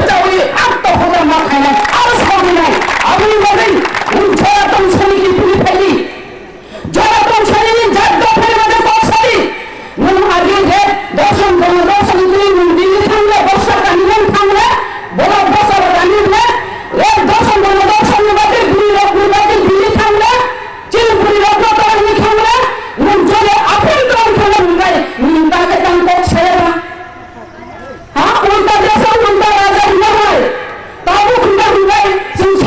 চাউরি আত্মহত্যা মাথায় নাই আর সঙ্গে নাই আপনি বলেন জয়াতন শ্রেণীকে তুলে ফেলি জয়াতন শ্রেণী যার দফের মধ্যে বসাই আগে যে দর্শন দর্শন দিল্লি থামলে বর্ষাটা নিবেন থামলে বড় বসাটা নিবে দর্শন দর্শন বাদে দিল্লি থামলে চিলপুরি রত্নতরণী থামলে জলে আপেল তরণ খেলে মুম্বাই তাকে কান করছে না হ্যাঁ উল্টা দেশে উল্টা রাজা নয় তাবু খুঁজে মুম্বাই সিংহ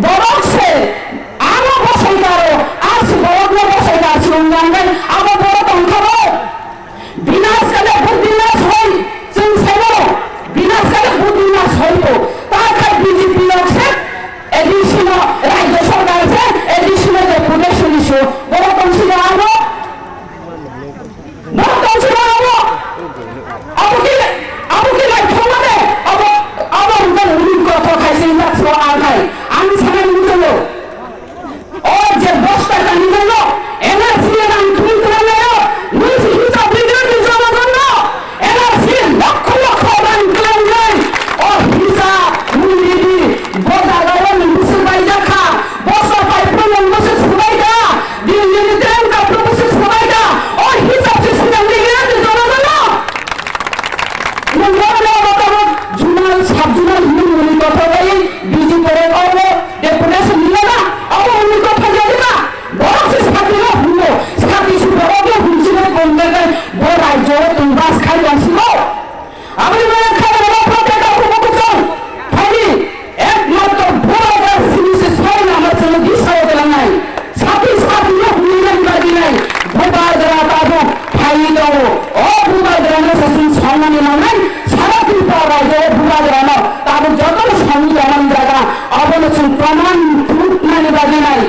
বরকছে আরো বসাই কারো আজ বড় বসাই আছে উন্নয়ন আবার বড় সংখ্যা বিনাশকালে বুদ্ধিনাশ হয় সিংহ বিনাশকালে বুদ্ধিনাশ হইব তার খাই বিজেপি আছে এডিশন রাজ্য সরকার আছে এডিশন যে পুলিশ পুলিশ বড় কনসিল আনো বড় কনসিল আনো আবু কি লাই ফোনে আবার উনকার উনিন কথা খাইছে ইলাক্স আর নাই আমি সামনে নিলো ও যে 10 টাকা নিলো এনআরসি এর নাম তুমি করে নিছি হিসাব বিদ্রোহ জমা করলো NRC lakh lakh run claim নেই ও হিসাব মুনিদি বজাগাওয়ান মুসলমাই দেখা বসা পাই প্রমাণ বসে সুবাইদা দিল্লি দেন কা প্রবসে সুবাইদা ও হিসাব সে সুবাই নিয়ে জমা করলো মঙ্গলবার মতন জুনাল সাবজুনাল মুনি কথা বলি বিজি করে করবো ডেপুটেশন নিলে না আবার উনি কথা জানি না বড় সে সাথীরা হলো সাথী সুবরকে হুলছিল কোনটাকে বড় রাজ্য তুমি বাস খাই আসিল আমি মনে খাবার প্রত্যেকটা প্রবচন খালি একমাত্র বড় বড় সিরিজে ছয় না আমার ছেলে দিশাও দিলাম নাই সাথী সাথীরা হুলিলেন কাজি নাই ভোপাল দ্বারা তাবো খাই দাও ও ভোপাল দ্বারা শাসন সম্মান নাই সারা ত্রিপুরা রাজ্য ভোপাল দ্বারা তাবো যত সঙ্গী আমার জায়গা অবলোচন প্রমাণ প্রুফ মানে বাজে নাই